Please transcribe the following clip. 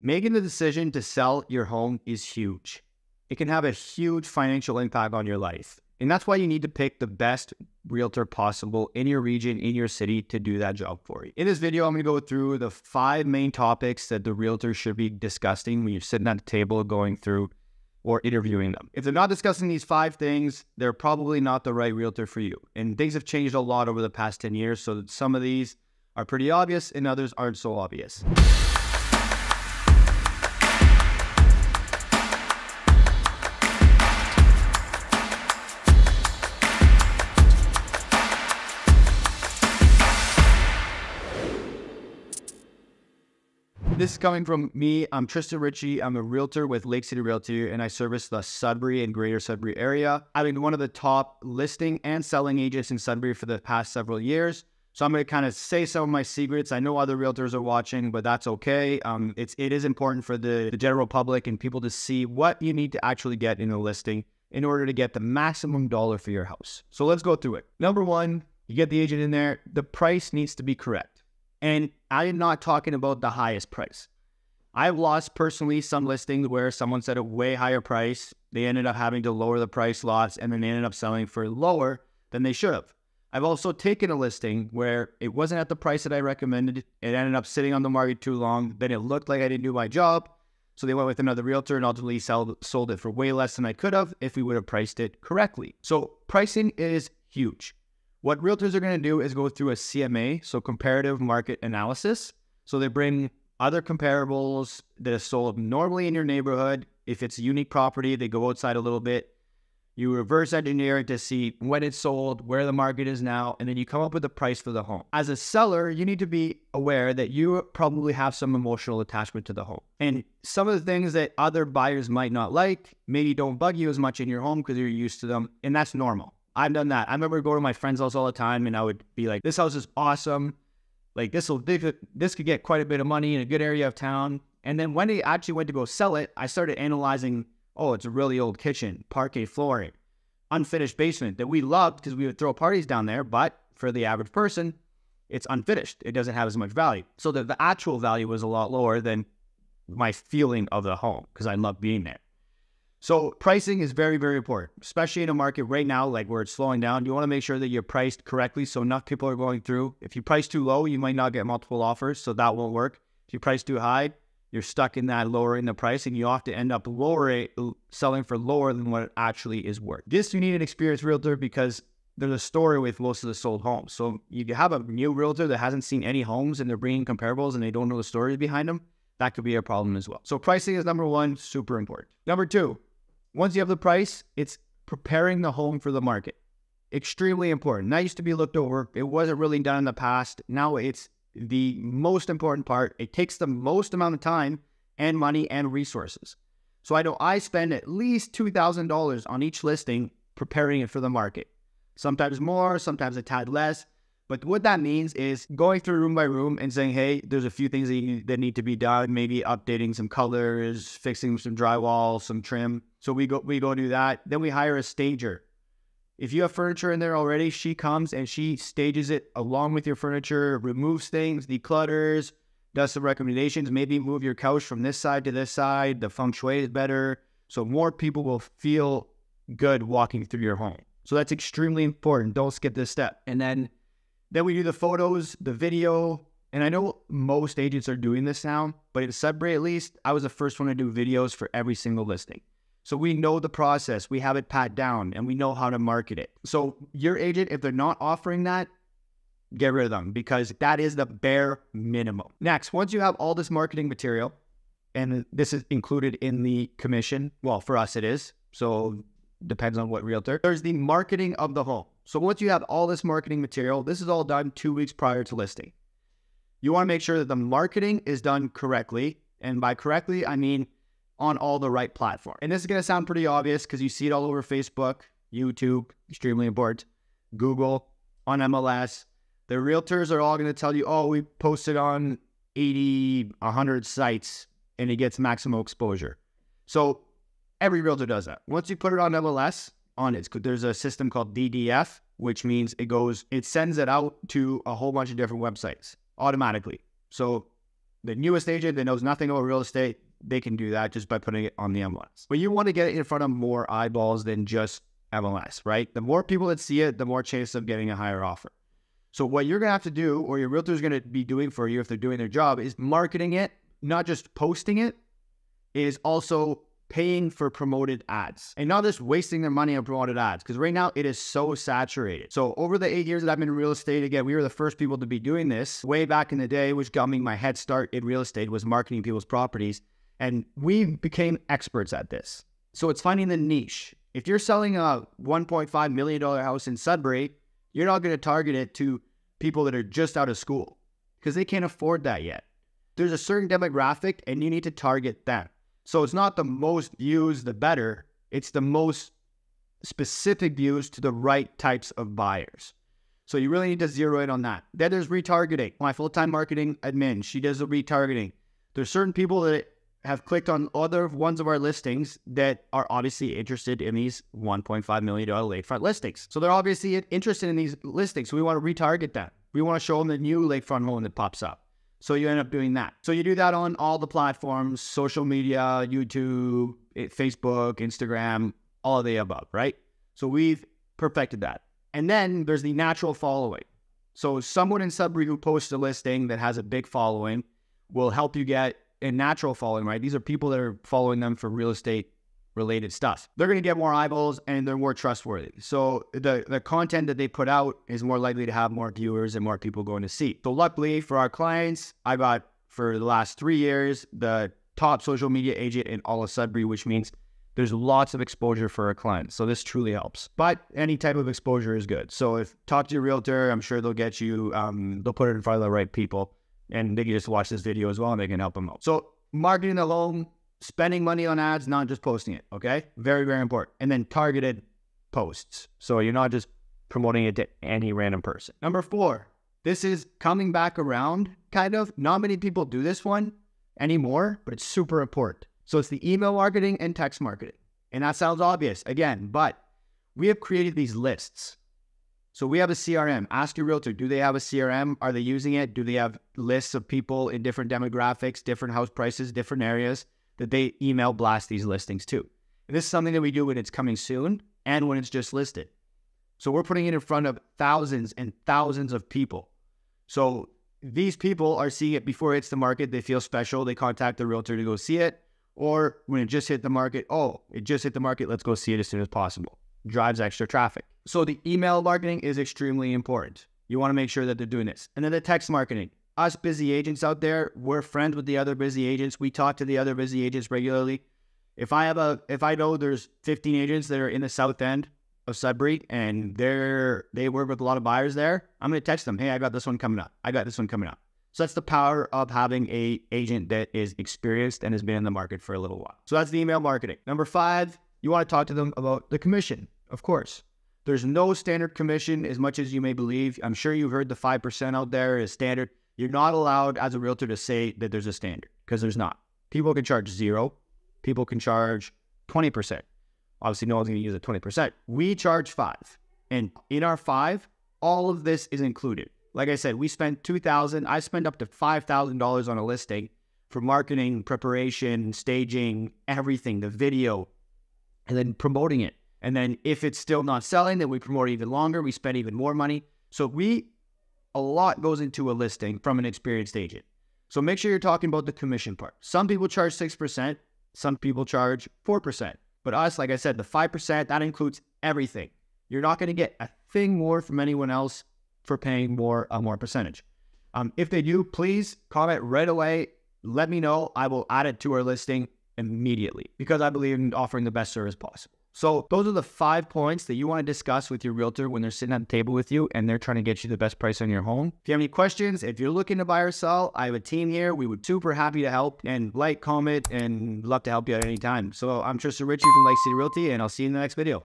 Making the decision to sell your home is huge. It can have a huge financial impact on your life. And that's why you need to pick the best realtor possible in your region, in your city to do that job for you. In this video, I'm going to go through the 5 main topics that the realtor should be discussing when you're sitting at the table going through or interviewing them. If they're not discussing these 5 things, they're probably not the right realtor for you. And things have changed a lot over the past 10 years, so some of these are pretty obvious and others aren't so obvious. This is coming from me. I'm Tristan Ritchie. I'm a realtor with Lake City Realty, and I service the Sudbury and Greater Sudbury area. I've been one of the top listing and selling agents in Sudbury for the past several years. So I'm going to kind of say some of my secrets. I know other realtors are watching, but that's okay. It is important for the general public and people to see what you need to actually get in a listing in order to get the maximum dollar for your house. So let's go through it. Number 1, you get the agent in there. The price needs to be correct. And I am not talking about the highest price. I've lost personally some listings where someone said a way higher price. They ended up having to lower the price lots and then they ended up selling for lower than they should have. I've also taken a listing where it wasn't at the price that I recommended. It ended up sitting on the market too long. Then it looked like I didn't do my job. So they went with another realtor and ultimately sold it for way less than I could have if we would have priced it correctly. So pricing is huge. What realtors are going to do is go through a CMA, so comparative market analysis. So they bring other comparables that are sold normally in your neighborhood. If it's a unique property, they go outside a little bit. You reverse engineer it to see when it's sold, where the market is now, and then you come up with a price for the home. As a seller, you need to be aware that you probably have some emotional attachment to the home. And some of the things that other buyers might not like maybe don't bug you as much in your home because you're used to them, and that's normal. I've done that. I remember going to my friend's house all the time and I would be like, this house is awesome. Like this could get quite a bit of money in a good area of town. And then when they actually went to go sell it, I started analyzing, oh, it's a really old kitchen, parquet flooring, unfinished basement that we loved because we would throw parties down there. But for the average person, it's unfinished. It doesn't have as much value. So the actual value was a lot lower than my feeling of the home because I love being there. So pricing is very, very important, especially in a market right now, like where it's slowing down. You want to make sure that you're priced correctly so enough people are going through. If you price too low, you might not get multiple offers, so that won't work. If you price too high, you're stuck in that lowering the price, and you often end up selling for lower than what it actually is worth. This, you need an experienced realtor because there's a story with most of the sold homes. So you have a new realtor that hasn't seen any homes and they're bringing comparables and they don't know the stories behind them. That could be a problem as well. So pricing is number 1, super important. Number 2, once you have the price, it's preparing the home for the market. Extremely important. That used to be looked over. It wasn't really done in the past. Now it's the most important part. It takes the most amount of time and money and resources. So I know I spend at least $2,000 on each listing preparing it for the market. Sometimes more, sometimes a tad less. But what that means is going through room by room and saying, hey, there's a few things that need to be done, maybe updating some colors, fixing some drywall, some trim. So we go do that. Then we hire a stager. If you have furniture in there already, she comes and she stages it along with your furniture, removes things, declutters, does some recommendations, maybe move your couch from this side to this side. The feng shui is better. So more people will feel good walking through your home. So that's extremely important. Don't skip this step. And then we do the photos, the video, and I know most agents are doing this now, but in Sudbury at least, I was the first one to do videos for every single listing. So we know the process, we have it pat down, and we know how to market it. So your agent, if they're not offering that, get rid of them because that is the bare minimum. Next, once you have all this marketing material, and this is included in the commission, well, for us it is, so depends on what realtor, there's the marketing of the home. So once you have all this marketing material, this is all done 2 weeks prior to listing. You want to make sure that the marketing is done correctly. And by correctly, I mean on all the right platforms. And this is going to sound pretty obvious because you see it all over Facebook, YouTube, extremely important, Google, on MLS. The realtors are all going to tell you, oh, we posted on 80, 100 sites and it gets maximum exposure. So every realtor does that. Once you put it on MLS, there's a system called DDF, which means it sends it out to a whole bunch of different websites automatically. So the newest agent that knows nothing about real estate, they can do that just by putting it on the MLS. But you want to get it in front of more eyeballs than just MLS, right? The more people that see it, the more chance of getting a higher offer. So what you're going to have to do, or your realtor is going to be doing for you if they're doing their job, is marketing it, not just posting it, is also paying for promoted ads and not just wasting their money on promoted ads, because right now it is so saturated. So over the 8 years that I've been in real estate, again, we were the first people to be doing this way back in the day, which got me my head start in real estate, was marketing people's properties. And we became experts at this. So it's finding the niche. If you're selling a $1.5 million house in Sudbury, you're not going to target it to people that are just out of school because they can't afford that yet. There's a certain demographic and you need to target them. So it's not the most views, the better. It's the most specific views to the right types of buyers. So you really need to zero in on that. Then there's retargeting. My full-time marketing admin, she does the retargeting. There's certain people that have clicked on other ones of our listings that are obviously interested in these $1.5 million lakefront listings. So they're obviously interested in these listings. So we want to retarget them. We want to show them the new lakefront home that pops up. So you end up doing that. So you do that on all the platforms, social media, YouTube, Facebook, Instagram, all of the above, right? So we've perfected that. And then there's the natural following. So someone in Sudbury who posts a listing that has a big following will help you get a natural following, right? These are people that are following them for real estate related stuff. They're going to get more eyeballs and they're more trustworthy. So the content that they put out is more likely to have more viewers and more people going to see. So luckily for our clients, I got, for the last 3 years, the top social media agent in all of Sudbury, which means there's lots of exposure for our clients. So this truly helps. But any type of exposure is good. So if talk to your realtor, I'm sure they'll get you, they'll put it in front of the right people, and they can just watch this video as well and they can help them out. So marketing alone, spending money on ads, not just posting it, okay? Very, very important. And then targeted posts. So you're not just promoting it to any random person. Number 4, this is coming back around, kind of. Not many people do this one anymore, but it's super important. So it's the email marketing and text marketing. And that sounds obvious, again, but we have created these lists. So we have a CRM. Ask your realtor, do they have a CRM? Are they using it? Do they have lists of people in different demographics, different house prices, different areas that they email blast these listings to? And this is something that we do when it's coming soon and when it's just listed. So we're putting it in front of thousands and thousands of people. So these people are seeing it before it hits the market. They feel special. They contact the realtor to go see it. Or when it just hit the market, oh, it just hit the market, let's go see it as soon as possible. Drives extra traffic. So the email marketing is extremely important. You want to make sure that they're doing this. And then the text marketing. Us busy agents out there, we're friends with the other busy agents. We talk to the other busy agents regularly. If I know there's 15 agents that are in the south end of Sudbury and they work with a lot of buyers there, I'm going to text them, hey, I got this one coming up. I got this one coming up. So that's the power of having an agent that is experienced and has been in the market for a little while. So that's the email marketing. Number 5, you want to talk to them about the commission, of course. There's no standard commission as much as you may believe. I'm sure you've heard the 5% out there is standard. You're not allowed as a realtor to say that there's a standard, because there's not. People can charge 0. People can charge 20%. Obviously, no one's going to use a 20%. We charge 5. And in our 5, all of this is included. Like I said, we spent $2,000. I spend up to $5,000 on a listing for marketing, preparation, staging, everything, the video, and then promoting it. And then if it's still not selling, then we promote it even longer. We spend even more money. So a lot goes into a listing from an experienced agent. So make sure you're talking about the commission part. Some people charge 6%. Some people charge 4%. But us, like I said, the 5%, that includes everything. You're not going to get a thing more from anyone else for paying a more percentage. If they do, please comment right away. Let me know. I will add it to our listing immediately because I believe in offering the best service possible. So those are the 5 points that you want to discuss with your realtor when they're sitting at the table with you and they're trying to get you the best price on your home. If you have any questions, if you're looking to buy or sell, I have a team here. We would super happy to help, and like, comment, and love to help you at any time. So I'm Tristan Ritchie from Lake City Realty, and I'll see you in the next video.